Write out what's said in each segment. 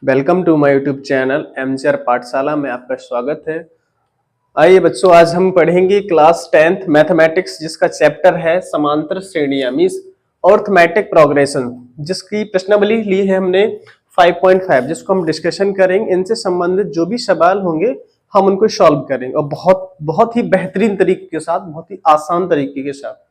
Welcome to my YouTube channel MGR Pathshala में आपका स्वागत है। आइए बच्चों, आज हम पढ़ेंगे क्लास 10th मैथमेटिक्स, जिसका चैप्टर है समांतर श्रेणियां मींस अरिथमेटिक प्रोग्रेशन, जिसकी प्रश्नावली ली है हमने 5.5, जिसको हम डिस्कशन करेंगे। इनसे संबंधित जो भी सवाल होंगे हम उनको सॉल्व करेंगे और बहुत बहुत ही बेहतरीन तरीके के साथ, बहुत ही आसान तरीके के साथ।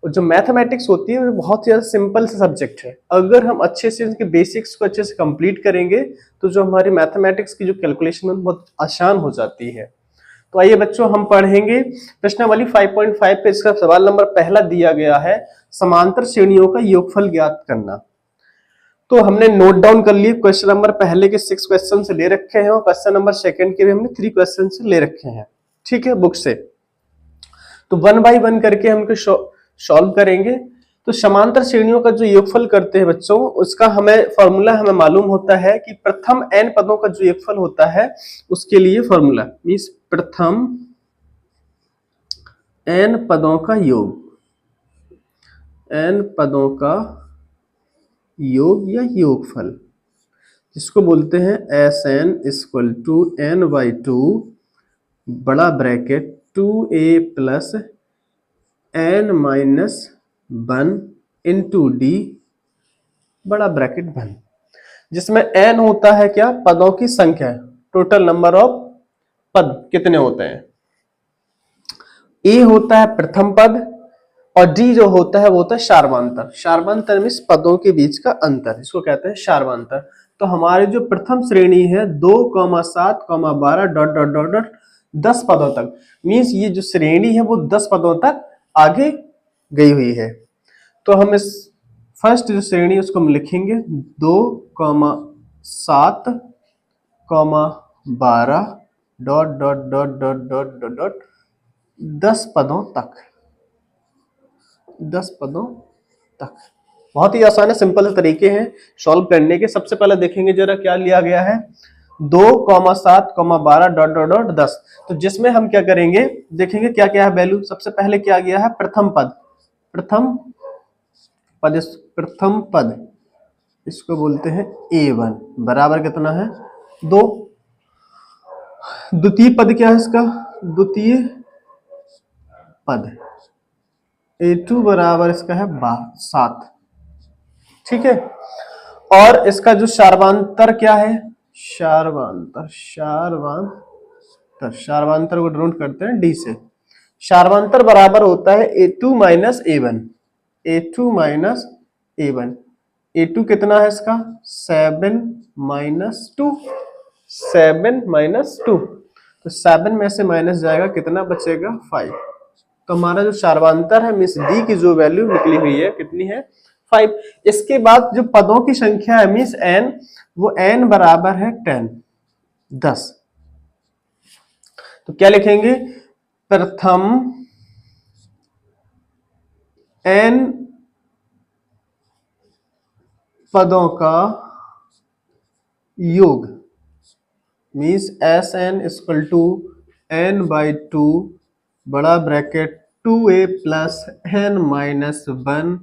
और जो मैथमेटिक्स होती है वो बहुत ही ज्यादा सिंपल सा सब्जेक्ट है। अगर हम अच्छे से इसके बेसिक्स को अच्छे से कंप्लीट करेंगे तो जो हमारी मैथमेटिक्स की जो कैलकुलेशन है बहुत आसान हो जाती है। तो आइए बच्चों, हम पढ़ेंगे प्रश्नावली 5.5 पे। इसका सवाल नंबर पहला दिया गया है, समांतर श्रेणियों का योगफल ज्ञात करना। तो हमने नोट डाउन कर लिए। क्वेश्चन नंबर पहले के 6 क्वेश्चन से ले रखे हैं और क्वेश्चन नंबर सेकंड के भी हमने 3 क्वेश्चन से ले रखे हैं, ठीक है, बुक से। तो 1 बाय 1 करके हम सॉल्व करेंगे। तो समांतर श्रेणियों का जो योगफल करते हैं बच्चों, उसका फॉर्मूला हमें मालूम होता है कि प्रथम n पदों का जो योगफल होता है उसके लिए फॉर्मूला मींस प्रथम n पदों का योग, n पदों का योग या योगफल, जिसको बोलते हैं Sn इक्वल टू n/2 बड़ा bracket 2a plus n minus 1 into D बड़ा ब्रैकेट 1, जिसमें n होता है क्या, पदों की संख्या, टोटल नंबर ऑफ पद कितने होते हैं। a होता है प्रथम पद और d जो होता है वो होता है शार्वांतर। शार्वांतर मींस पदों के बीच का अंतर, इसको कहते हैं शार्वांतर। तो हमारी जो प्रथम श्रेणी है 2, 7, 12 डॉट डॉट डॉट डॉट 10 पदों तक, मींस ये जो श्रेणी है वो 10 पदों तक आगे गई हुई है। तो हम इस फर्स्ट जो श्रेणी उसको हम लिखेंगे 2, 7, 12 dot dot dot dot dot dot dot 10 पदों तक, 10 पदों तक। बहुत ही आसान है, सिंपल तरीके हैं सॉल्व करने के। सबसे पहले देखेंगे जरा क्या लिया गया है, 2, 7, 12 डॉट डॉट डॉट 10। तो जिसमें हम क्या करेंगे, देखेंगे क्या क्या है वैल्यू। सबसे पहले क्या गया है, प्रथम पद, प्रथम पद इसको बोलते हैं a1 बराबर कितना है 2। द्वितीय पद क्या है इसका, द्वितीय पद a2 बराबर इसका है 7, ठीक है। और इसका जो शार्वांतर क्या है, शार्वांतर को डिनोट करते हैं डी से। शार्वांतर बराबर होता है a2 minus a1, a2 minus a1। a2 कितना है इसका 7 माइनस 2, 7 माइनस 2। तो 7 में से माइनस जाएगा, कितना बचेगा 5। तो हमारा जो शार्वांतर है मींस डी की जो वैल्यू निकली हुई है कितनी है 5। इसके बाद जो पदों की संख्या है मींस n, वो n बराबर है 10। तो क्या लिखेंगे, प्रथम n पदों का योग means Sn equal to n/2 बड़ा bracket 2a plus n minus 1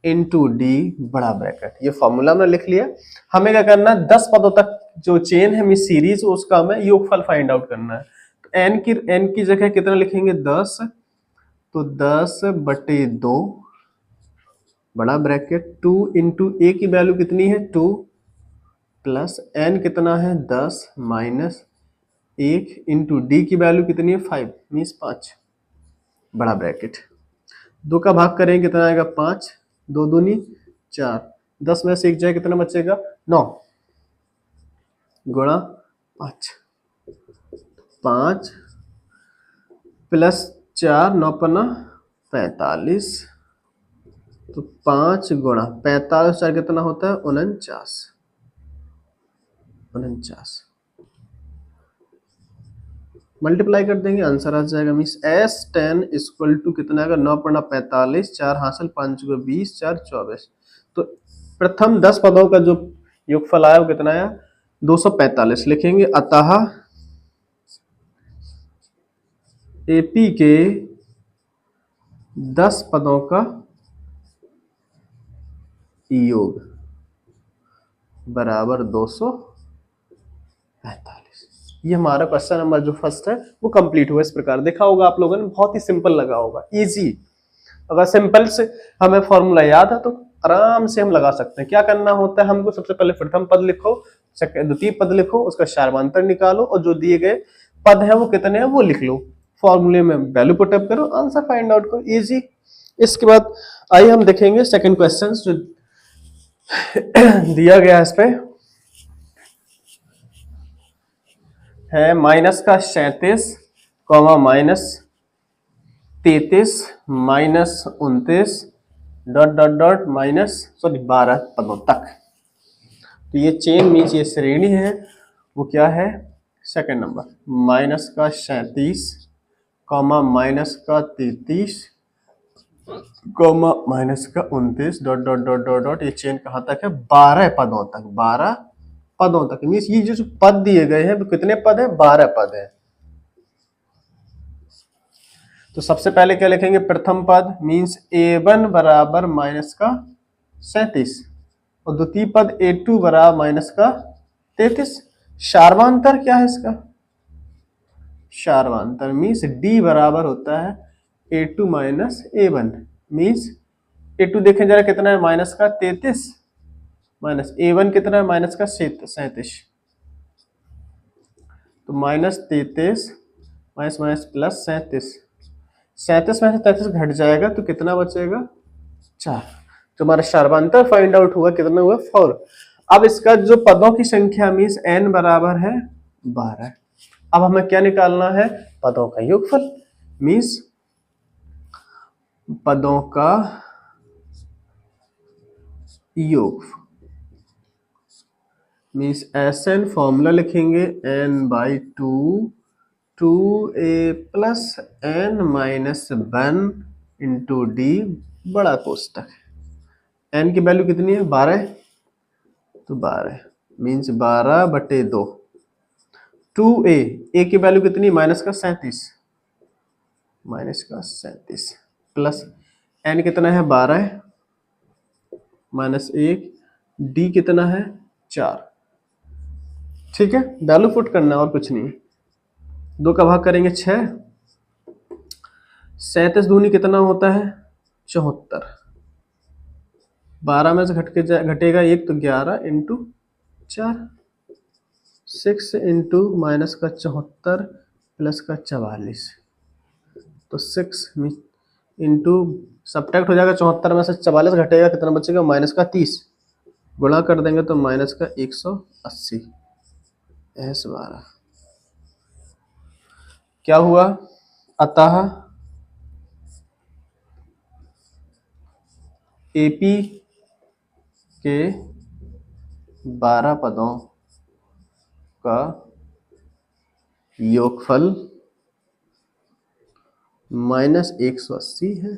into D बड़ा ब्रैकेट। ये फॉर्मूला हमने लिख लिया। हमें क्या करना है, 10 पदों तक जो चेन है मींस सीरीज, उसका हमें योगफल फाइंड आउट करना है। तो n की जगह कितना लिखेंगे 10, तो 10/2 बड़ा ब्रैकेट 2 इंटू ए की वैल्यू कितनी है 2 प्लस n कितना है 10 माइनस 1 इंटू डी की वैल्यू कितनी है 5 मीन्स 5 बड़ा ब्रैकेट। 2 का भाग करेंगे कितना आएगा 5, 2 दूनी 4, 10 में से 1 जाए कितना बचेगा 9 गुणा 5, 5 प्लस 4 9 पन्ना 45, तो 5 गुणा 45 4 कितना होता है 49, 49 मल्टीप्लाई कर देंगे आंसर आ जाएगा मीन्स S10 इक्वल टू कितना आएगा 9 पढ़ना 45, 4 हासिल 5 को 20, 4 24। तो प्रथम 10 पदों का जो योगफल आया वो कितना आया 245 लिखेंगे। अतः AP के 10 पदों का योग बराबर 245। ये हमारा क्वेश्चन नंबर जो फर्स्ट है वो कंप्लीट हुआ। इस प्रकार देखा होगा आप लोगों ने, बहुत ही सिंपल लगा होगा, इजी। अगर सिंपल से हमें फॉर्मूला याद है तो आराम से हम लगा सकते हैं। क्या करना होता है हमको, सबसे पहले प्रथम पद लिखो, द्वितीय पद लिखो, उसका सार्वधातुक निकालो और जो दिए गए पद है वो कितने हैं वो लिख लो, फॉर्मूले में वैल्यू पुट अप करो, आंसर फाइंड आउट करो, इजी। इसके बाद आइए हम देखेंगे सेकंड क्वेश्चन जो दिया गया है। इस पे है माइनस का 37 comma minus 33 minus 29 dot dot dot minus 12 पदों तक। तो ये चेन मीन्स ये श्रेणी है, वो क्या है, सेकंड नंबर। माइनस का 37 कॉमा माइनस का 33 कॉमा माइनस का 29 dot dot dot dot dot, ये चेन कहाँ तक है, 12 पदों तक। 12 पदों तक मीन्स ये जो पद दिए गए हैं वो कितने पद है, 12 पद है। तो सबसे पहले क्या लिखेंगे, प्रथम पद मीन्स a1 बराबर माइनस का 37 और द्वितीय पद a2 बराबर माइनस का 33। सार्वधातुक क्या है इसका, सार्वधातुक मीन्स d बराबर होता है a2 minus a1। Means a2 देखें जरा कितना है, माइनस का 33 माइनस a1 कितना है, माइनस का 37। तो माइनस 33 माइनस माइनस प्लस 37, 37 में से 33 घट जाएगा तो कितना बचेगा, 4। तो हमारा सार्वधातुक फाइंड आउट हुआ, कितना हुआ, 4। अब इसका जो पदों की संख्या मीन्स n बराबर है 12। अब हमें क्या निकालना है, पदों का योगफल मीन्स पदों का योग मीन्स Sn फॉर्मूला लिखेंगे n/2 2a plus n minus 1 into D बड़ा कोष्टक। n की वैल्यू कितनी है, 12। तो 12 मीन्स 12/2। 2a, a की वैल्यू कितनी, माइनस का 37 प्लस n कितना है, 12 माइनस 1, d कितना है, 4। ठीक है, वैल्यू पुट करना और कुछ नहीं। 2 का भाग करेंगे 6, 37 दूनी कितना होता है, 74। 12 में से घटेगा 1 तो 11 इंटू 4, 6 इंटू माइनस का 74 प्लस का 44। तो 6 इंटू सब्ट्रैक्ट हो जाएगा, 74 में से 44 घटेगा, कितना बचेगा, माइनस का 30। गुणा कर देंगे तो माइनस का 180 S12। क्या हुआ, अतः एपी के 12 पदों का योगफल माइनस 180 है।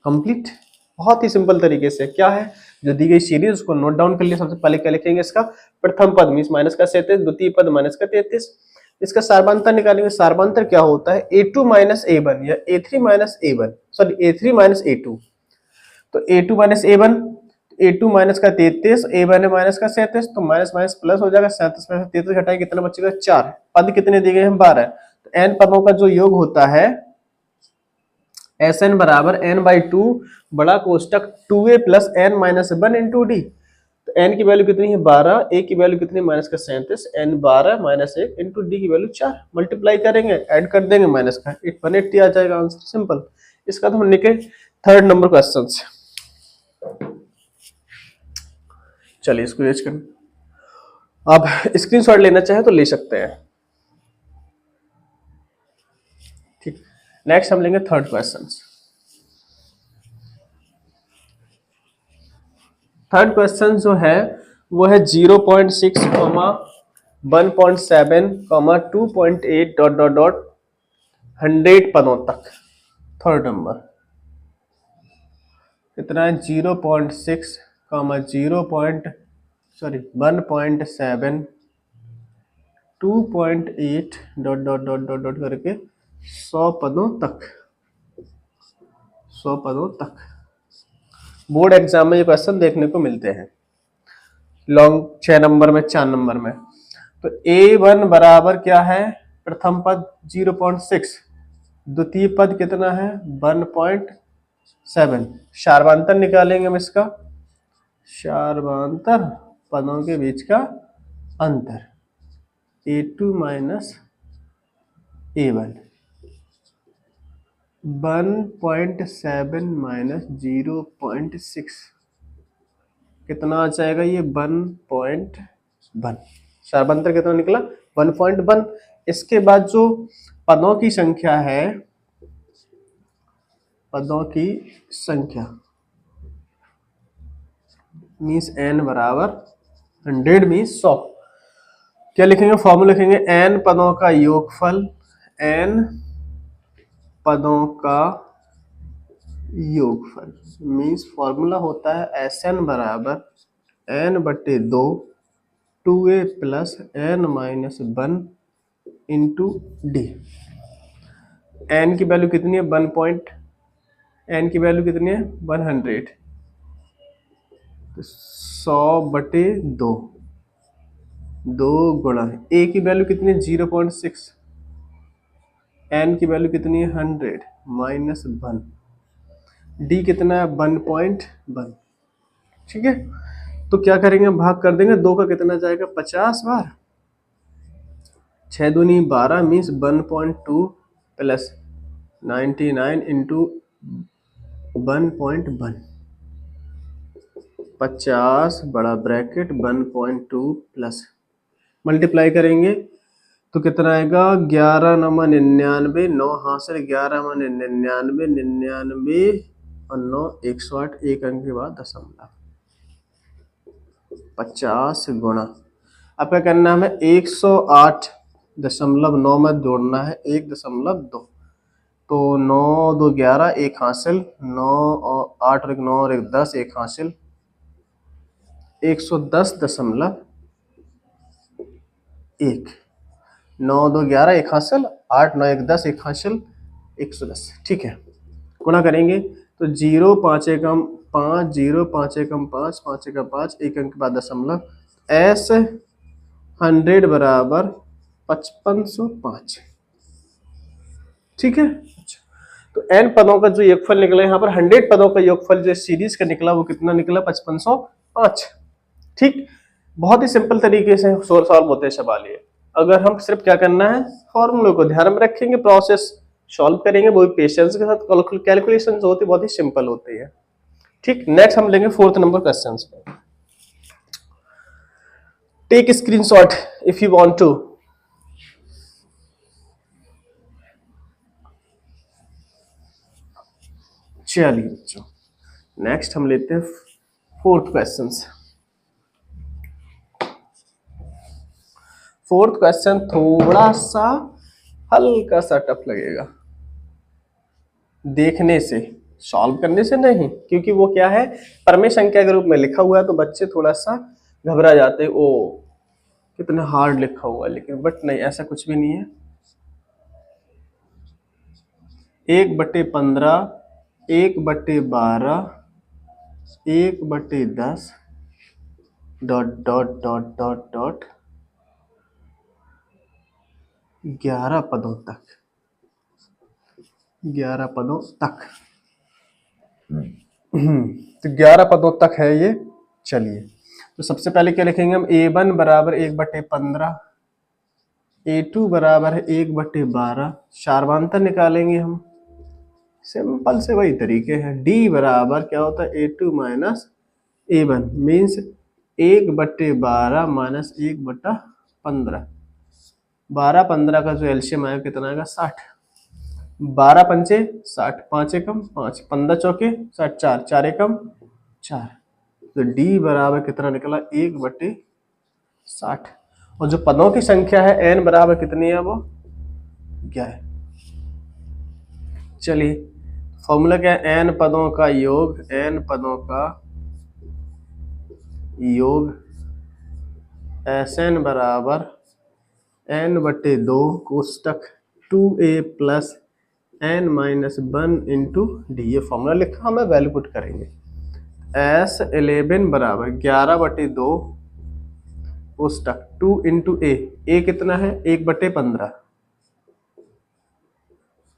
कंप्लीट, बहुत ही सिंपल तरीके से। क्या है, जो दी गई सीरीज उसको नोट डाउन कर लिया। सबसे पहले क्या लिखेंगे, इसका प्रथम पद मीन्स माइनस का 37, द्वितीय पद माइनस का 33। इसका सार्वधातुक निकालेंगे। सार्वधातुक क्या होता है, a2 माइनस a1 या a3 minus a1, sorry a3 minus a2। तो a2 minus a1, a2 minus का 33, a1 है माइनस का 37, तो माइनस माइनस प्लस हो जाएगा। 37 में से 33 घटाएं, कितना बचेगा, 4। पद कितने दिए गए हैं, 12। तो n पदों का जो योग होता है Sn बराबर n/2 बड़ा कोष्टक 2a plus n minus 1 into D. तो n की वैल्यू कितनी है, 12, a की वैल्यू कितनी, माइनस का 37, n 12 माइनस 1 इंटू डी की वैल्यू 4। मल्टीप्लाई करेंगे, ऐड कर देंगे, माइनस का 180 आ जाएगा आंसर, सिंपल। इसका तो हम निकले थर्ड नंबर क्वेश्चन से। चलिए इसको यूज करें। आप स्क्रीनशॉट लेना चाहे तो ले सकते हैं। ठीक, नेक्स्ट हम लेंगे थर्ड क्वेश्चन। थर्ड क्वेश्चन जो है वो है 0.6, 1.7, 2.8 डॉट डॉट डॉट 100 पदों तक। थर्ड नंबर कितना है, 0.6, 1.7, 2.8 dot dot dot dot dot करके 100 पदों तक। 100 पदों तक बोर्ड एग्जाम में ये क्वेश्चन देखने को मिलते हैं। लॉन्ग 6 नंबर में 4 नंबर में। तो A1 बराबर क्या है, प्रथम पद 0.6, द्वितीय पद कितना है 1.7। शार्वांतर निकालेंगे हम इसका, शार्वांतर पदों के बीच का अंतर A2 माइनस A1, 1.7 माइनस 0.6 कितना आ जाएगा ये 1.1। शार्वांतर कितना निकला 1.1। इसके बाद जो पदों की संख्या है, पदों की संख्या मीन्स n बराबर 100 मीन्स 100। क्या लिखेंगे, फॉर्मूला लिखेंगे n पदों का योगफल, n पदों का योगफल मीन्स फॉर्मूला होता है Sn बराबर n बटे 2 2a plus n minus 1 into D. n की वैल्यू कितनी है n की वैल्यू कितनी है 100, तो 100 बटे 2, 2 गुणा a की वैल्यू कितनी है 0.6, n की वैल्यू कितनी है 100 माइनस 1, d कितना है 1.1। ठीक है, तो क्या करेंगे, भाग कर देंगे, 2 का कितना जाएगा 50 बार, 6 दूनी 12 मीन्स 1.2 प्लस 99 इंटू 1.1, 50 बड़ा ब्रैकेट 1.2 प्लस मल्टीप्लाई करेंगे तो कितना आएगा 11 नमा 99, 9 हासिल 11 मा 99, 99 और 9 108, एक अंक के बाद दशमलव, 50 गुणा, अब क्या करना है हमें 108.9 में जोड़ना है 1.2, तो 9 2 11, एक हासिल 9 और 8 और 9 और 1 10, एक हासिल 110.1, 9 2 11, एक हासिल 8 9 1 10, एक हासिल 110। ठीक है, गुणा करेंगे तो 0 5 एकम 5, 0 5 एकम 5, 5 एकम 5, एक अंक के बाद दशमलव, S 100 बराबर 5505। ठीक है, अच्छा, तो n पदों का जो योगफल निकला, यहाँ पर 100 पदों का योगफल जो सीरीज का निकला वो कितना निकला 5505। ठीक, बहुत ही सिंपल तरीके से सॉल्व होते हैं सवाल ये। अगर हम सिर्फ क्या करना है, फॉर्मूले को ध्यान में रखेंगे, प्रोसेस सॉल्व करेंगे, वो भी पेशेंस के साथ, कैलकुलेशन होती है बहुत ही सिंपल होती है। ठीक, नेक्स्ट हम लेंगे 4th number question. Take screenshot if you want to. चलिए बच्चों, नेक्स्ट हम लेते हैं 4th क्वेश्चन। 4th क्वेश्चन थोड़ा सा हल्का सा टफ लगेगा देखने से, सॉल्व करने से नहीं, क्योंकि वो क्या है परमेय संख्या के रूप में लिखा हुआ है, तो बच्चे थोड़ा सा घबरा जाते हैं, ओ कितना हार्ड लिखा हुआ है, लेकिन बट नहीं, ऐसा कुछ भी नहीं है। 1/15, 1/12, 1/10 dot dot dot dot dot 11 पदों तक, 11 पदों तक। तो 11 पदों तक है ये। चलिए, तो सबसे पहले क्या लिखेंगे हम, A1 बराबर 1/15, A2 बराबर है 1/12, शार्वांतर निकालेंगे हम, सिंपल से वही तरीके हैं। D बराबर क्या होता है A2 minus A1 means 1/12 minus 1/15, 12 15 का जो एलसीएम आएगा कितना आएगा 60, 12 पंचे 60, 5 एकम 5, 15 चौके 60, 4 4 एकम 4, तो D बराबर कितना निकला 1/60। और जो पदों की संख्या है n बराबर कितनी है वो 11। चलिए, फॉर्मूला क्या है, n पदों का योग, n पदों का योग Sn बराबर n/2 कोष्टक 2a plus n minus 1 into D. ये फॉर्मूला लिखा, हमें वैल्यू पुट करेंगे। S11 बराबर 11/2 कोष्टक 2 इंटू ए कितना है 1/15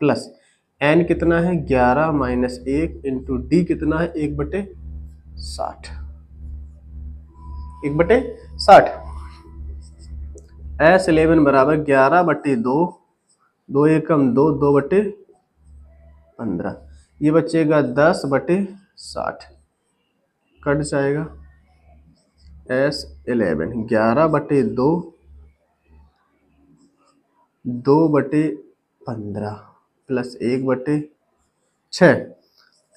प्लस एन कितना है 11 माइनस 1 इंटू डी कितना है 1/60 1/60 S11 बराबर 11/2 2 एकम 2 2/15 ये बचेगा 10/60 कट जाएगा S11 11/2 2/15 प्लस 1/6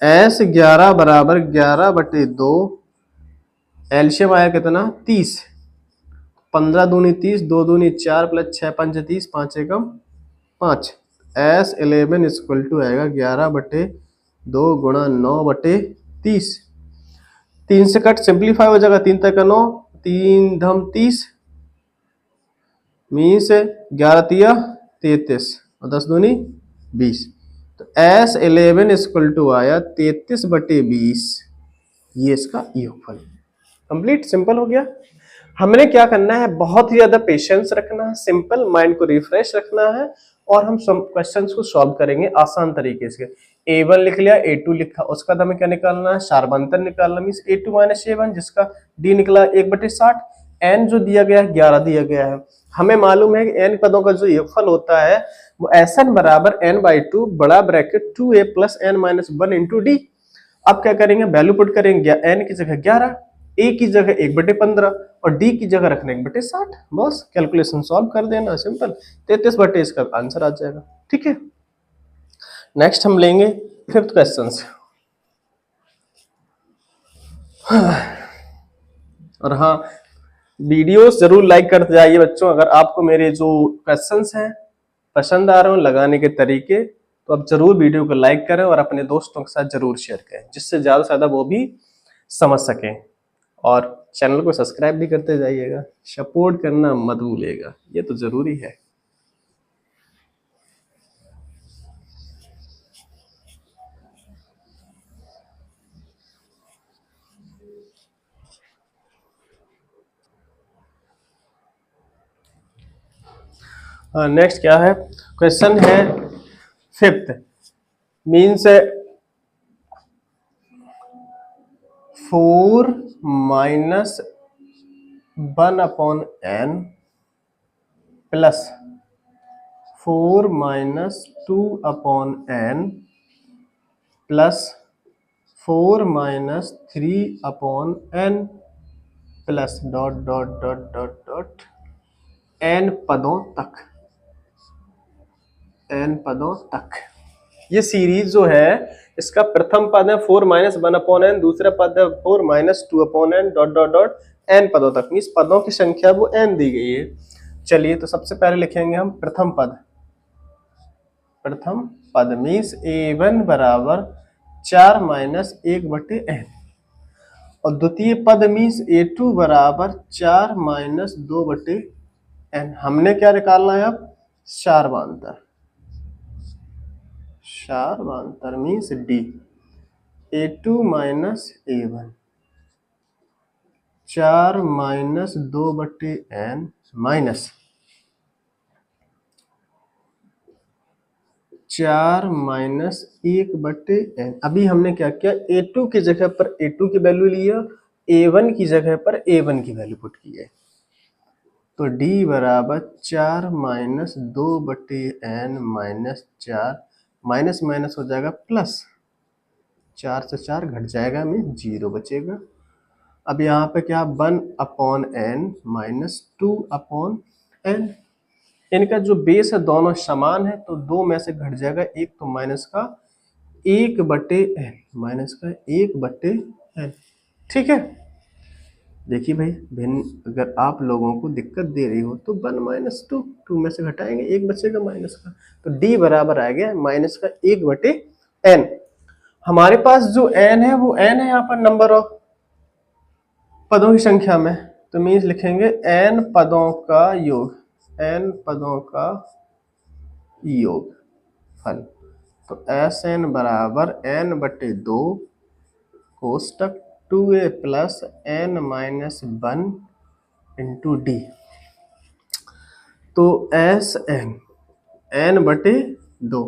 S11 बराबर 11/2 एलसीएम आया कितना 30 15 दूनी 30 2 दूनी 4 plus 6 punch 30 5 Ekam 5 S11 equal to आएगा 11/2 गुणा 9/30 3 से कट सिंप्लीफाई हो जाएगा 3 तक 9 3 धम 30 मीन्स 11 तिया 33 और 10 दूनी 20 तो S11 इक्वल टू आया 33/20 ये इसका योगफल कंप्लीट सिंपल हो गया। हमने क्या करना है बहुत ही ज्यादा पेशेंस रखना है सिंपल माइंड को रिफ्रेश रखना है और हम क्वेश्चंस को सॉल्व करेंगे आसान तरीके से। A1 लिख लिया A2 लिखा उसका हमें क्या निकालना है शार्बांतर निकालना मींस A2 माइनस A1 जिसका D निकला 1/60 n जो दिया गया है 11 दिया गया है। हमें मालूम है कि n पदों का जो योगफल होता है वो Sn बराबर n/2 बड़ा bracket 2a plus n minus 1 into D. अब क्या करेंगे वैल्यू पुट करेंगे n की जगह 11 a की जगह 1/15 और d की जगह रखना 1/60 बस कैलकुलेशन सॉल्व कर देना सिंपल 33/20 इसका आंसर आ जाएगा। ठीक है नेक्स्ट हम लेंगे 5th क्वेश्चन और हाँ वीडियोस जरूर लाइक करते जाइए बच्चों। अगर आपको मेरे जो क्वेश्चंस हैं पसंद आ रहे हो लगाने के तरीके तो आप जरूर वीडियो को लाइक करें और अपने दोस्तों के साथ जरूर शेयर करें जिससे ज्यादा से ज्यादा वो भी समझ सकें और चैनल को सब्सक्राइब भी करते जाइएगा सपोर्ट करना मत भूलिएगा ये तो जरूरी है। नेक्स्ट क्या है क्वेश्चन है 5th means 4 minus 1/n plus 4 minus 2/n plus 4 minus 3/n plus dot dot dot dot dot n पदों तक ये सीरीज जो है इसका प्रथम पद है 4 माइनस 1/n दूसरा पद है 4 minus 2/n dot dot dot n पदों तक मीन्स पदों की संख्या वो n दी गई है। चलिए तो सबसे पहले लिखेंगे हम प्रथम पद मीन्स a1 बराबर 4 माइनस 1/n और द्वितीय पद मीन्स a2 बराबर 4 माइनस 2/n। हमने क्या निकालना है अब शार्बांतर means d a2 minus a1 4 minus 2/n minus 4 minus 1/n। अभी हमने क्या किया a2 की जगह पर a2 की वैल्यू लिया a1 की जगह पर a1 की वैल्यू पुट की है तो d बराबर 4 minus 2/n minus 4 minus minus हो जाएगा प्लस 4 से 4 घट जाएगा में 0 बचेगा। अब यहाँ पे क्या 1/n माइनस 2/n इनका जो बेस है दोनों समान है तो 2 में से घट जाएगा एक तो माइनस का 1/n ठीक है। देखिए भाई भिन्न अगर आप लोगों को दिक्कत दे रही हो तो 1 माइनस 2 में से घटाएंगे एक बचेगा माइनस का तो d बराबर आ गया माइनस का 1/n। हमारे पास जो n है वो n है यहाँ पर नंबर ऑफ पदों की संख्या में तो मीन्स लिखेंगे n पदों का योगफल तो Sn बराबर n/2 कोष्टक 2a plus n minus 1 into D. तो एस एन, एन बटे 2,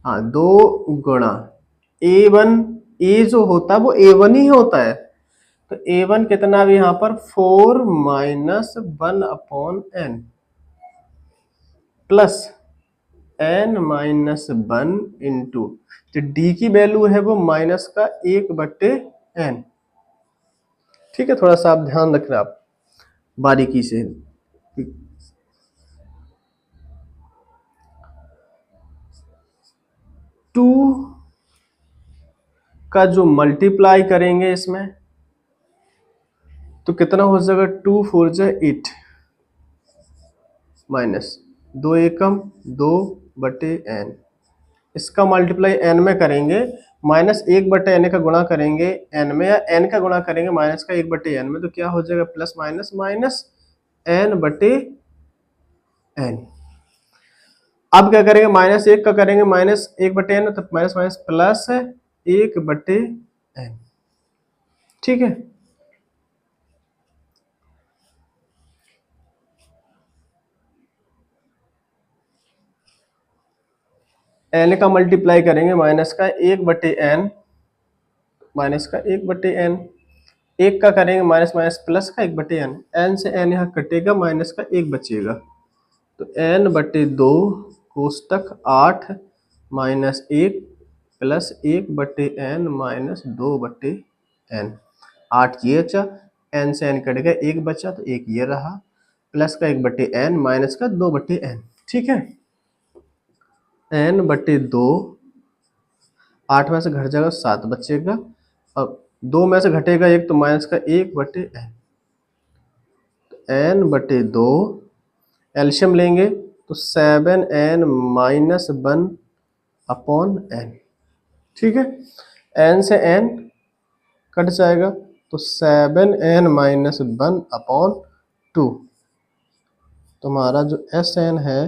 हाँ 2 गुणा ए वन, ए जो होता है वो ए वन ही होता है, तो ए वन कितना भी यहाँ पर 4 minus 1 upon n plus n minus 1 into, जो डी की वैल्यू है वो माइनस का 1 बटे एन। ठीक है, थोड़ा सा आप ध्यान रखना आप बारीकी से। 2 का जो मल्टीप्लाई करेंगे इसमें तो कितना हो जाएगा, 2 4 जा 8 माइनस 2 एकम 2 बटे एन, इसका मल्टीप्लाई एन में करेंगे, माइनस 1 बटे एन का गुणा करेंगे एन में, या एन का गुणा करेंगे माइनस का 1 बटे एन में, तो क्या हो जाएगा प्लस माइनस माइनस एन बटे एन। अब क्या करेंगे, माइनस 1 का करेंगे माइनस 1 बटे एन, तो माइनस माइनस प्लस 1 बटे एन। ठीक है, एन का मल्टीप्लाई करेंगे माइनस का 1 बटे एन, माइनस का 1 बटे एन, एक का करेंगे माइनस माइनस प्लस का 1 बटे एन, एन से एन यहाँ कटेगा, माइनस का 1 बचेगा, तो एन बटे 2 कोष्टक 8 माइनस 1 प्लस 1 बटे एन माइनस 2 बटे एन। 8 ये बचा, एन से एन कट गया, 1 बचा तो 1 ये रहा, प्लस का 1 बटे एन माइनस का 2 बटे एन। ठीक है, एन बटे 2, 8 में से घट जाएगा 7 बचेगा, अब 2 में से घटेगा 1 तो माइनस का 1 बटे एन, तो एन बटे 2 एल्शियम लेंगे तो 7n माइनस 1 अपॉन एन। ठीक है, एन से एन कट जाएगा तो 7n माइनस 1 अपॉन 2, तुम्हारा जो एस एन है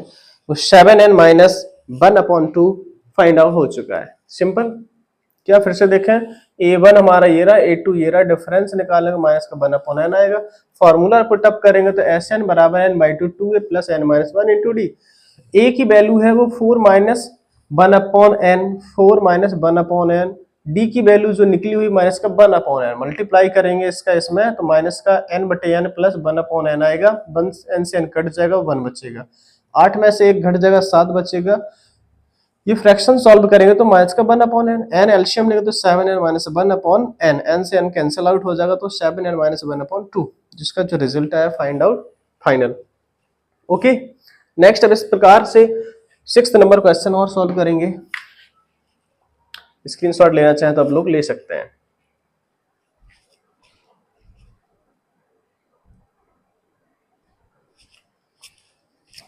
वो 7n minus 1 upon 2 find out हो चुका है। सिंपल, क्या फिर से देखें, a1 हमारा ये रहा, a2 ये रहा, डिफरेंस निकालेंगे माइनस का 1 अपॉन एन आएगा, फॉर्मूला पुट अप करेंगे तो एस एन बराबर n by two, 2a plus n minus 1 into d. A की वैल्यू है वो 4 minus 1 upon n, 4 minus 1 upon n, d की वैल्यू जो निकली हुई माइनस का 1 अपॉन एन, मल्टीप्लाई करेंगे इसका इसमें तो माइनस का एन बटे एन प्लस 1 अपॉन एन आएगा, 1 एन से एन कट जाएगा, 1 बचेगा, 8 में से 1 घट जाएगा, 7 बचेगा। ये फ्रैक्शन सॉल्व करेंगे तो माइनस का 1 अपॉन एन, एन एल्शियम लेंगे तो 7n minus 1 upon n, n से एन कैंसिल आउट हो जाएगा तो 7n माइनस 1 अपॉन 2, जिसका जो रिजल्ट आया find out final. Okay, next अब इस प्रकार से 6th नंबर क्वेश्चन और सॉल्व करेंगे। स्क्रीनशॉट लेना चाहें तो आप लोग ले सकते हैं।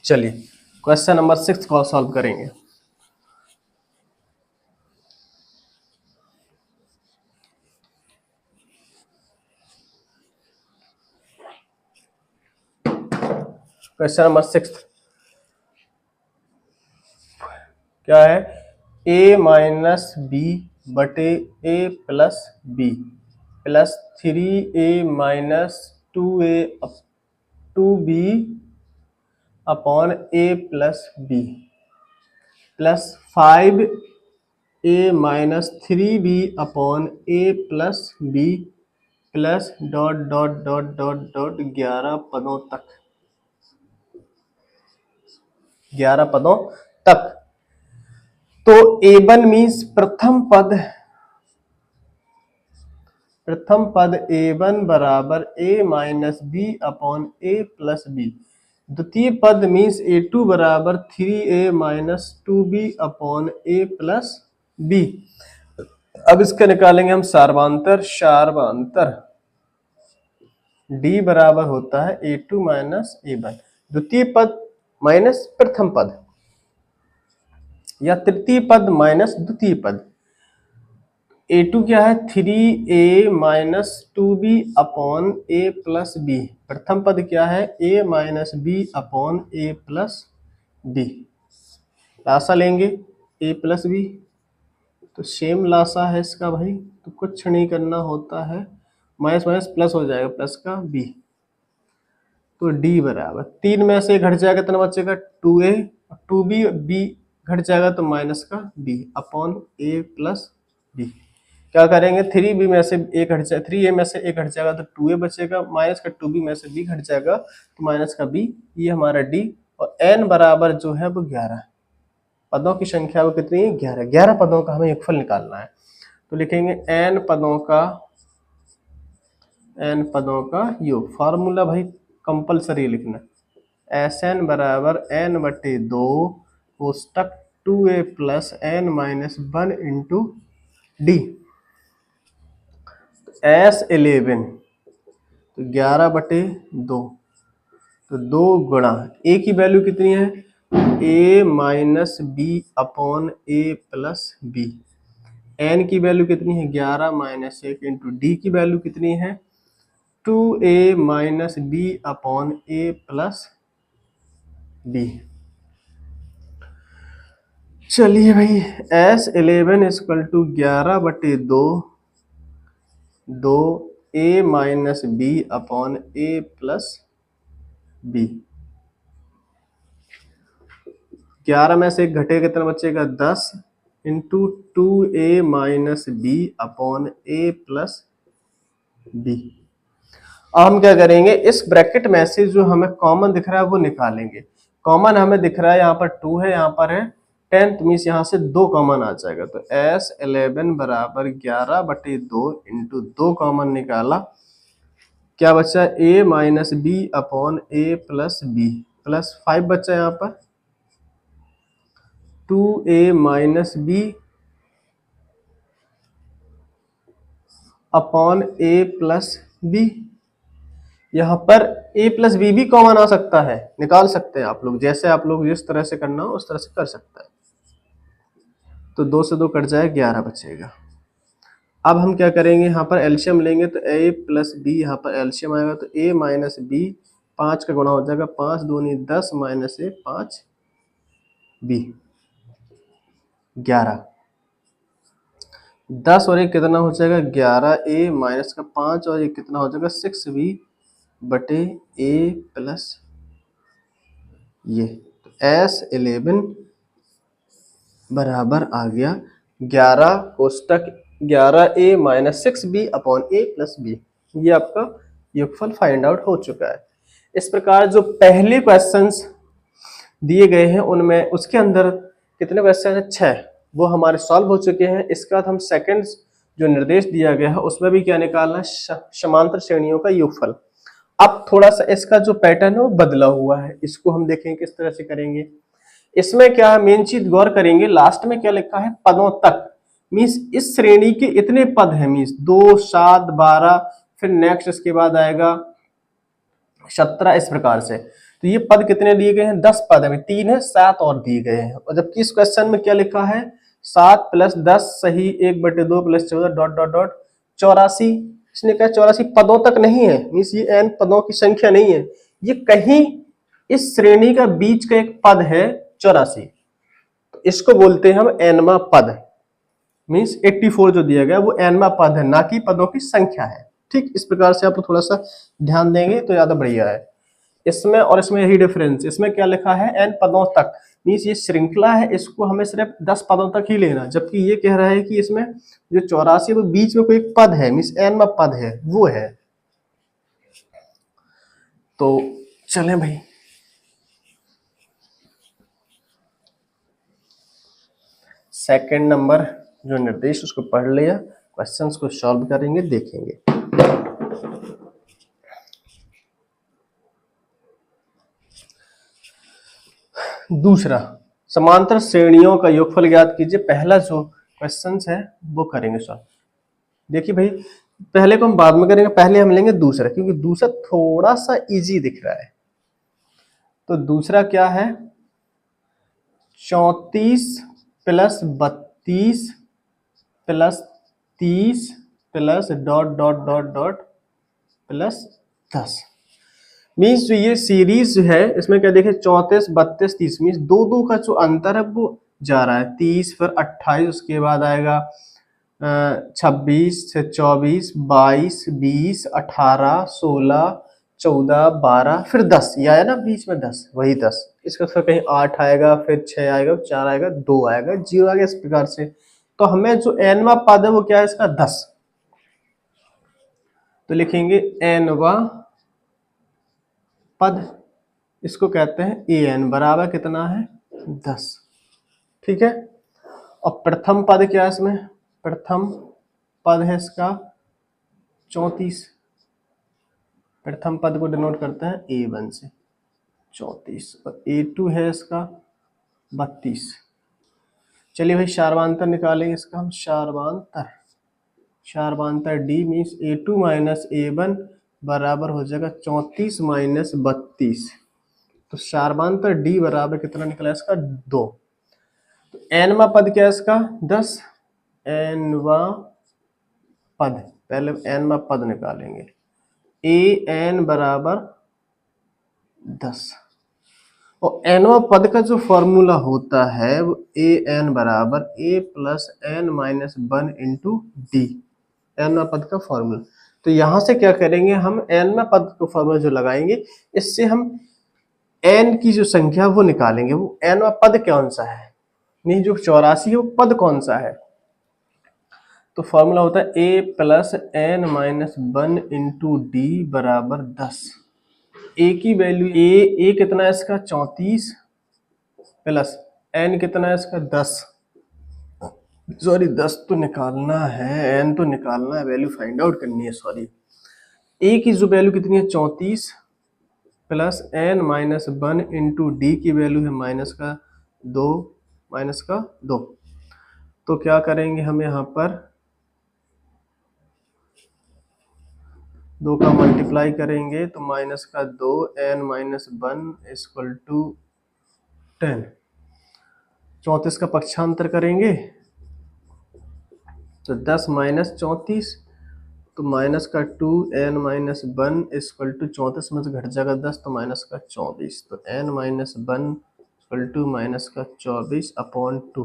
चलिए क्वेश्चन नंबर 6 को सॉल्व करेंगे। क्वेश्चन नंबर 6 क्या है, a माइनस बी बटे a plus b plus 3a minus 2b upon a plus b plus 5a minus 3b upon a plus b plus dot dot dot dot dot 11 पदों तक, 11 पदों तक। तो a1 means प्रथम पद a1 बराबर a minus b upon a plus b, द्वितीय पद मीन्स a2 बराबर 3a minus 2b upon a plus b। अब इसका निकालेंगे हम सार्वांतर, d बराबर होता है a2 माइनस a1, द्वितीय पद माइनस प्रथम पद या तृतीय पद माइनस द्वितीय पद। a2 क्या है, 3a minus 2b upon a plus b, प्रथम पद क्या है a minus b upon a plus b। लासा लेंगे a प्लस b, तो सेम लासा है इसका भाई, तो कुछ नहीं करना होता है, माइनस माइनस प्लस हो जाएगा, प्लस का b, तो डी बराबर 3 में से घट जाएगा, कितना बचेगा 2a, 2b, b घट जाएगा तो माइनस का b upon a plus b। क्या करेंगे 3b में से a घट जाए, 3a में से a घट जाएगा तो 2a बचेगा, माइनस का 2b में से b घट जाएगा तो माइनस का b, ये हमारा d। और n बराबर जो है वो 11, पदों की संख्या वो कितनी है 11, 11 पदों का हमें योगफल निकालना है। तो लिखेंगे n पदों का योग। फार्मूला भाई कंपलसरी लिखना, Sn बराबर n बटे 2 कोष्टक 2a plus n minus 1 into D. S11 तो 11 बटे 2, तो 2 गुणा a की वैल्यू कितनी है a minus b upon a plus b. n की वैल्यू कितनी है 11 माइनस 1 इंटू डी की वैल्यू कितनी है 2a minus b upon a plus b. चलिए भाई S11 इक्वल टू 11 बटे 2, 2a minus b upon a plus b. 11 में से एक घटे कितना बचेगा 10 into 2a minus b upon a plus b. अब हम क्या करेंगे, इस ब्रैकेट में से जो हमें कॉमन दिख रहा है वो निकालेंगे। कॉमन हमें दिख रहा है यहाँ पर 2 है, यहाँ पर है 10, मीन्स यहाँ से 2 कॉमन आ जाएगा। तो S11 बराबर 11 बटे 2 इंटू 2 कॉमन निकाला, क्या बचा a minus b upon a plus b plus 5 बचा यहाँ पर 2a minus b upon a plus b. यहाँ पर a प्लस बी भी कॉमन आ सकता है, निकाल सकते हैं आप लोग, जैसे आप लोग जिस तरह से करना हो उस तरह से कर सकता है। तो 2 से 2 कट जाए 11 बचेगा। अब हम क्या करेंगे, यहाँ पर एलसीएम लेंगे तो a प्लस बी, यहाँ पर एलसीएम आएगा तो a माइनस बी 5 का गुणा हो जाएगा, 5 दूनी 10 माइनस a 5 b 11, 10 और 1 कितना हो जाएगा 11a माइनस का 5 और 1 कितना हो जाएगा 6b बटे a प्लस ये। तो S11 बराबर आ गया 11 कोष्टक 11a minus 6b upon a plus b. ये आपका योगफल फाइंड आउट हो चुका है। इस प्रकार जो पहले क्वेश्चंस दिए गए हैं उनमें, उसके अंदर कितने क्वेश्चन है 6, वो हमारे सॉल्व हो चुके हैं। इसके बाद हम सेकंड जो निर्देश दिया गया है उसमें भी क्या निकालना, समांतर श्रेणियों का योगफल। अब थोड़ा सा इसका जो पैटर्न है वो बदला हुआ है, इसको हम देखेंगे किस तरह से करेंगे। इसमें क्या है, मेन चीज गौर करेंगे, लास्ट में क्या लिखा है पदों तक, मीन्स इस श्रेणी के इतने पद हैं, मीन्स 2, 7, 12, फिर नेक्स्ट इसके बाद आएगा 17, इस प्रकार से। तो ये पद कितने दिए गए हैं 10 पद है, 3 है 7 और दिए गए हैं। और जबकि इस क्वेश्चन में क्या लिखा है 7 प्लस 10 सही 1 बटे 2 प्लस 14 डॉट डॉट डॉट 84। इसने कहा 84 पदों तक नहीं है, मीन्स ये n पदों की संख्या नहीं है, ये कहीं इस श्रेणी का बीच का एक पद है 84, तो इसको बोलते हैं हम nवां पद, मीन्स 84 जो दिया गया वो nवां पद है, ना कि पदों की संख्या है। ठीक, इस प्रकार से आप थोड़ा सा ध्यान देंगे तो ज्यादा बढ़िया है। इसमें और इसमें यही डिफरेंस, इसमें क्या लिखा है n पदों तक, मीन्स ये श्रृंखला है, इसको हमें सिर्फ 10 पदों तक ही लेना, जबकि ये कह रहा है कि इसमें जो 84 वो बीच में कोई एक पद है, मीन्स nवां पद है वो है। तो चलें भाई, सेकंड नंबर जो निर्देश उसको पढ़ लिया, क्वेश्चंस को सॉल्व करेंगे, देखेंगे। दूसरा, समांतर श्रेणियों का योगफल ज्ञात कीजिए। पहला जो क्वेश्चन है वो करेंगे सॉल्व। देखिए भाई, पहले को हम बाद में करेंगे, पहले हम लेंगे दूसरा, क्योंकि दूसरा थोड़ा सा इजी दिख रहा है। तो दूसरा क्या है 34 plus 32 plus 30 plus dot dot dot dot plus 10। Means जो ये सीरीज है इसमें क्या देखे 34, 32, 30, मीन्स 2 का जो अंतर है वो जा रहा है, 30 फिर 28, उसके बाद आएगा 26 से 24, 22, 20, 18, 16, 14, 12, फिर 10, ये आया ना बीच में 10, वही 10। इसका फिर कहीं 8 आएगा, फिर 6 आएगा, 4 आएगा, 2 आएगा, 0 आएगा, इस प्रकार से। तो हमें जो nवा पद है वो क्या है इसका 10। तो लिखेंगे nवा पद, इसको कहते हैं an, बराबर कितना है 10। ठीक है। और प्रथम पद क्या है इसमें, प्रथम पद है इसका 34। प्रथम पद को डिनोट करते हैं A1 से 34, और A2 है इसका 32। चलिए भाई शार्वांतर निकालेंगे इसका हम, शार्वांतर D means A2 minus A1 बराबर हो जाएगा 34 माइनस 32। तो शार्वांतर D बराबर कितना निकला इसका 2। तो nवा पद क्या है इसका 10, nवा पद, पहले nवा पद निकालेंगे, an बराबर 10। और nवा पद का जो फॉर्मूला होता है वो an बराबर a plus n minus 1 into d, nवा पद का फॉर्मूला। तो यहां से क्या करेंगे हम, nवा पद का फॉर्मूला जो लगाएंगे, इससे हम n की जो संख्या वो निकालेंगे, वो nवा पद कौन सा है, नहीं जो 84 है वो पद कौन सा है। तो फॉर्मूला होता है a plus n minus 1 into d बराबर 10। a की वैल्यू a कितना है इसका 34 प्लस n कितना है इसका 10, सॉरी 10 तो निकालना है, n तो निकालना है, वैल्यू फाइंड आउट करनी है, सॉरी। a की जो वैल्यू कितनी है 34 plus n minus 1 into D की वैल्यू है माइनस का 2। तो क्या करेंगे हम यहाँ पर 2 का मल्टीप्लाई करेंगे तो माइनस का 2, n माइनस 1 इक्वल टू 10। 34 का पक्षांतर करेंगे तो 10 माइनस 34, तो माइनस का 2, n माइनस 1 इक्वल टू 34 में से घट जाएगा 10 तो माइनस का 24। तो n minus 1 equal to minus का 24 अपॉन 2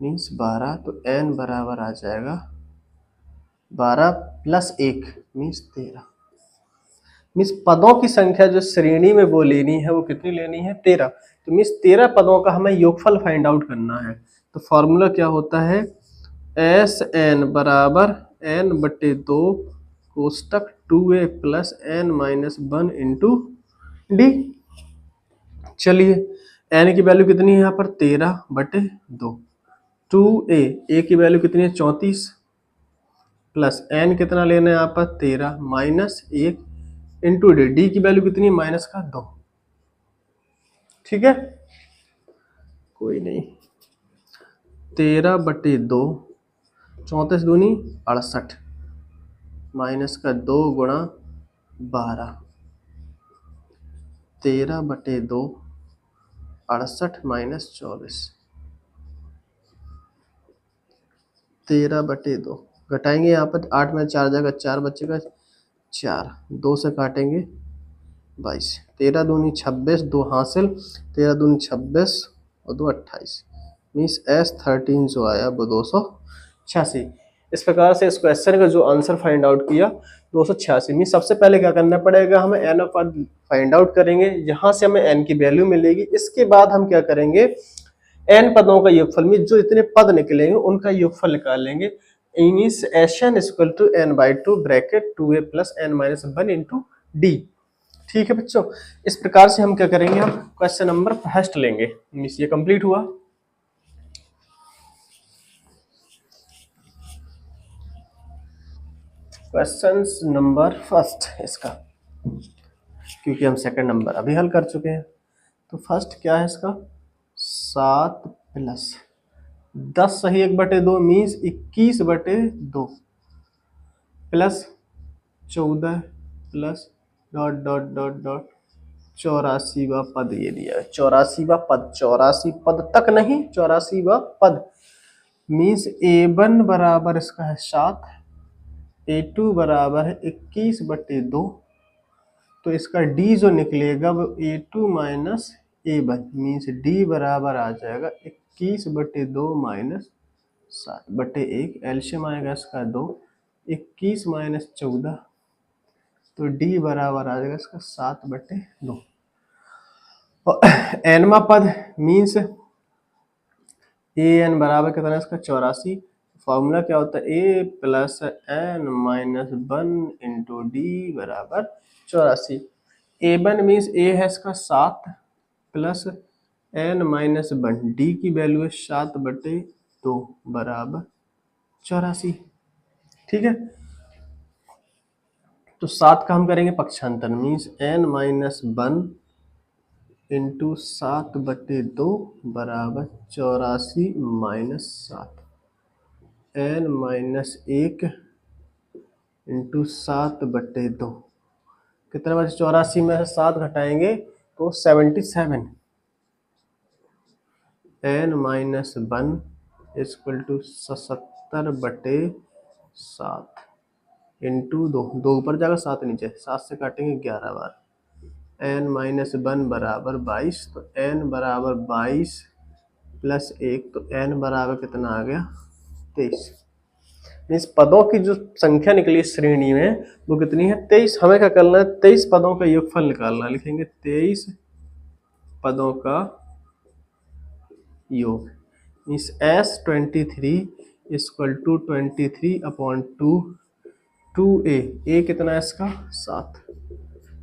मीन्स 12। तो n बराबर आ जाएगा 12 प्लस 1 मीन्स 13। मीन्स पदों की संख्या जो श्रेणी में वो लेनी है वो कितनी लेनी है 13। तो मीन्स 13 पदों का हमें योगफल फाइंड आउट करना है। तो फॉर्मूला क्या होता है, एस एन बराबर n बटे 2 कोष्टक 2a plus n minus 1 into D. चलिए n की वैल्यू कितनी है यहाँ पर 13 बटे 2, 2a, a की वैल्यू कितनी है 34 प्लस n कितना लेना है यहाँ पर 13 माइनस 1 इंटू डी, डी की वैल्यू कितनी है माइनस का 2। ठीक है, कोई नहीं, 13 बटे 2, 34 दूनी 68 माइनस का 2 गुणा 12, 13 बटे 2 68 माइनस 24, 13 बटे 2 घटाएंगे यहाँ पर 8 में 4 जाएगा 4 बचेगा 4, 2 से काटेंगे 22, 13 दूनी 26, 2 हासिल, 13 दूनी 26 और 2 28 मीन्स S13 जो आया वो 286। इस प्रकार से इस क्वेश्चन का जो आंसर फाइंड आउट किया 286। मीन्स सबसे पहले क्या करना पड़ेगा, हमें n पद फाइंड आउट करेंगे, यहाँ से हमें n की वैल्यू मिलेगी। इसके बाद हम क्या करेंगे, n पदों का योगफल में जो इतने पद निकलेंगे उनका योगफल निकाल लेंगे। Means Sn equal to n/2 bracket 2a plus n minus 1 into D. ठीक है बच्चों, इस प्रकार से हम क्या करेंगे, हम क्वेश्चन नंबर फर्स्ट लेंगे। मीन्स ये कंप्लीट हुआ। क्वेश्चन नंबर फर्स्ट इसका, क्योंकि हम सेकंड नंबर अभी हल कर चुके हैं। तो फर्स्ट क्या है इसका, 7 प्लस 10 सही 1/2 मीन्स 21 बटे 2 plus 14 plus dot dot dot dot 84वां पद ये दिया है। 84वां पद, 84 पद तक नहीं, 84वां पद मीन्स A1 बराबर इसका है 7, A2 बराबर है 21 बटे 2। तो इसका D जो निकलेगा वो A2 minus A1 means D बराबर आ जाएगा 21 बटे 2 माइनस 7 बटे 1। एल्शियम आएगा इसका 2, 21 माइनस 14 तो डी बराबर आ जाएगा इसका 7/2। और एनवा पद मीन्स ए एन बराबर कितना है इसका 84। फॉर्मूला क्या होता है a plus n minus 1 into d बराबर 84। ए वन मीन्स ए है इसका 7 प्लस एन माइनस 1, डी की वैल्यू है 7/2 बराबर 84। ठीक है, तो 7 का हम करेंगे पक्षांतर मीन्स एन माइनस 1 इंटू 7/2 बराबर 84 माइनस 7, एन माइनस 1 इंटू 7/2 कितना बचे 84 में से 7 घटाएंगे तो 77, n minus 1 equal to 77/7 into 2, 2 ऊपर जाएगा 7 नीचे, 7 से काटेंगे 11 बार, एन माइनस 1 बराबर 22, तो एन बराबर 22 प्लस 1, तो एन बराबर कितना आ गया 23। इस पदों की जो संख्या निकली श्रेणी में वो कितनी है 23। हमें क्या करना है 23 पदों का योगफल निकालना, लिखेंगे 23 पदों का योग means S23 equal to 23/2 2a, ए कितना है इसका 7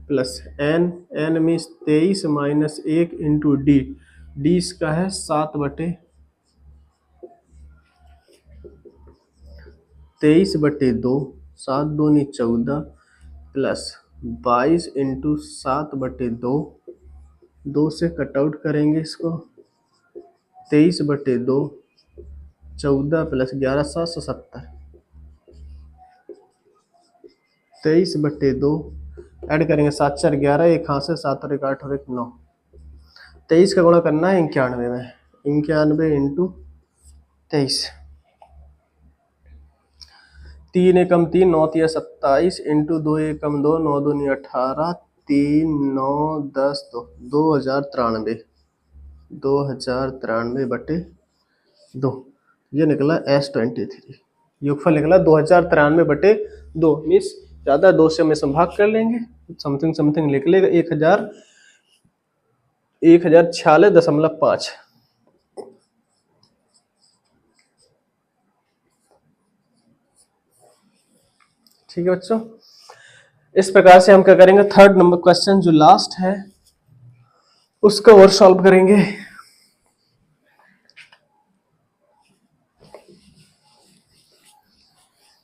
plus n, n means 23 minus 1 into d, d इसका है 7/23/2 7 दूनी 14 प्लस 22 इंटू 7/2, 2 से कट आउट करेंगे इसको, 23/2 14 प्लस 11 770, 23/2 ऐड करेंगे 7 4 11, एक हाथ से 7 और 1 8 और 1 9, 23 का गुणा करना है 91 में, 91 इंटू 23, 3 एकम 3 9 3 27 इंटू 2 एकम 2 9 दूनी 18 3 9 10 2 2093/2, ये निकला S23, योगफल निकला 2093/2 मीन्स ज्यादा 2 से हम इसमें भाग कर लेंगे, समथिंग समथिंग लिख लेगा 1046.5। ठीक है बच्चों, इस प्रकार से हम क्या करेंगे थर्ड नंबर क्वेश्चन जो लास्ट है उसको और सॉल्व करेंगे।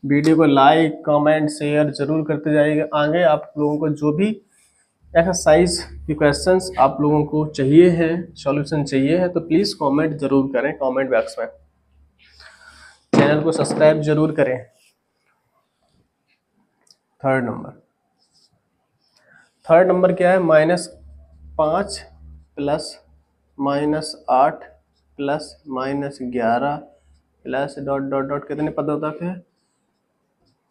वीडियो को लाइक कमेंट शेयर जरूर करते जाइएगा। आगे आप लोगों को जो भी एक्सरसाइज के क्वेश्चंस आप लोगों को चाहिए हैं, सॉल्यूशन चाहिए है, तो प्लीज कमेंट जरूर करें कमेंट बॉक्स में। चैनल को सब्सक्राइब जरूर करें। थर्ड नंबर क्या है -5 plus -8 plus -11 plus dot dot dot कितने पदों तक है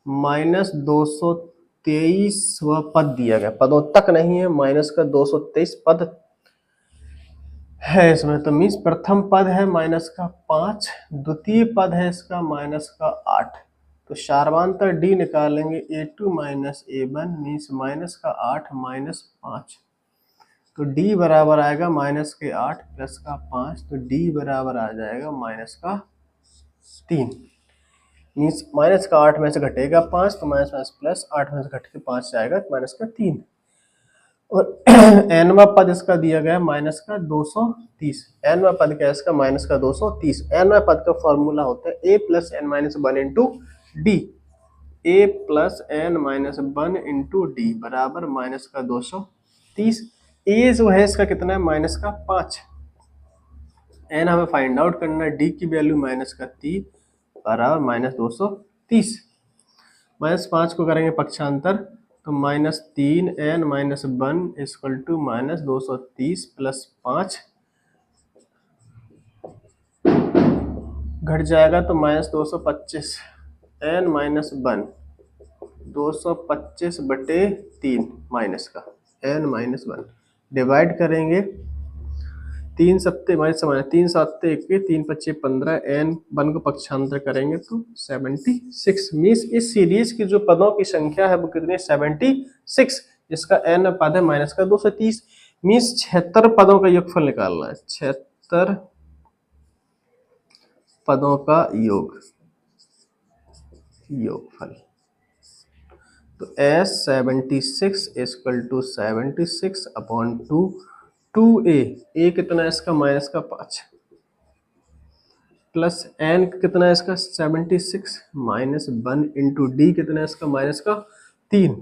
-223 पद दिया गया, पदों तक नहीं है, माइनस का 223 पद है इसमें, तो मीन्स प्रथम पद है -5, द्वितीय पद है इसका -8, तो सार्वांतर डी निकालेंगे A2 माइनस A1 मीन्स -8 -5, तो डी बराबर आएगा -8 प्लस का 5, तो डी बराबर आ जाएगा -3 मीन्स -8 में से घटेगा 5, तो प्लस 8 में से घट के 5 जाएगा -3, और एनवा पद इसका दिया गया -230, एनवा पद क्या है इसका -230। एनवा पद का फॉर्मूला होता है a plus n minus 1 into D, a plus n minus 1 into d बराबर -230। ए जो है इसका कितना है -5, n हमें फाइंड आउट करना है, डी की वैल्यू -3 बराबर -230। -5 को करेंगे पक्षांतर तो -3 n minus 1 equal to -230 plus 5 घट जाएगा तो -225 n माइनस 1 225/3 माइनस का n माइनस 1 डिवाइड करेंगे 3 सत्ते माइनस माइनस 3 साते 21, 3 पच्चे 15, n 1 को पक्षांतर करेंगे तो 76 मीन्स इस सीरीज की जो पदों की संख्या है वो कितनी है 76, जिसका n पद है माइनस का 230 मीन्स 76 पदों का योगफल निकालना है। 76 पदों का योगफल। तो S76 equal to 76 upon 2a कितना है इसका माइनस का 5 प्लस n कितना है इसका 76 माइनस 1 इंटू डी कितना है इसका माइनस का 3।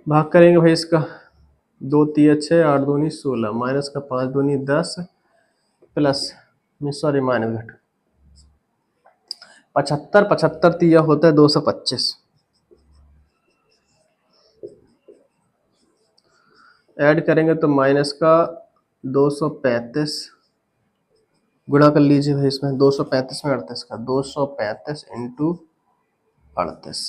भाग करेंगे भाई इसका 2 3 6 8 दूनी 16 माइनस का 5 दूनी 10 प्लस सॉरी माइनस घट 75 75 तिया होता है 225 ऐड करेंगे तो माइनस का 235 गुणा कर लीजिए भाई इसमें 235 में 38 का 235 इंटू 38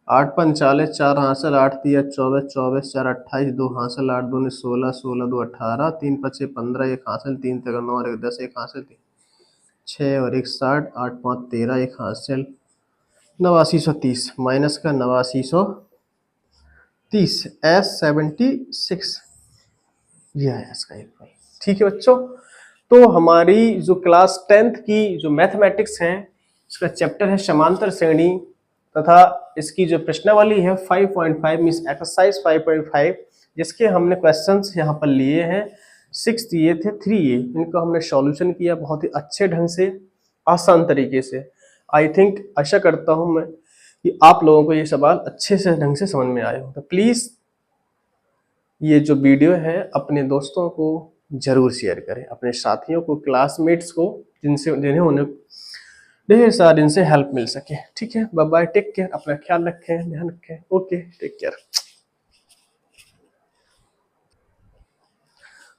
8 45 4 हासिल 8 तिया 24 24 4 28 2 हासिल 8 दूनी 16 16 2 18 3 पचे 15 1 हासिल 3 तक 9 और 1 10 1 हासिल 6 और 1 60 8 5 13 1 हासिल 8930 माइनस का 8930 S76 यह है इसका एक भाई। ठीक है बच्चों, तो हमारी जो क्लास 10th की जो मैथमेटिक्स है इसका चैप्टर है समांतर श्रेणी तथा इसकी जो प्रश्नावली है 5.5 मींस एक्सरसाइज 5.5 जिसके हमने क्वेश्चंस यहाँ पर लिए हैं 6 दिए थे 3A इनको हमने सॉल्यूशन किया बहुत ही अच्छे ढंग से आसान तरीके से। आई थिंक आशा करता हूँ मैं कि आप लोगों को ये सवाल अच्छे से ढंग से समझ में आए हो। तो प्लीज ये जो वीडियो है अपने दोस्तों को जरूर शेयर करें, अपने साथियों को क्लासमेट्स को जिन्हें उन्हें ढेर सारी इनसे हेल्प मिल सके। ठीक है, बाय बाय, टेक केयर, अपना ख्याल रखें, ध्यान रखें, ओके टेक केयर।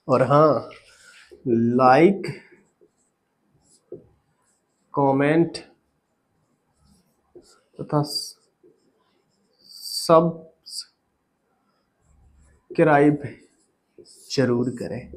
और हाँ, लाइक कमेंट तथा सब्सक्राइब जरूर करें।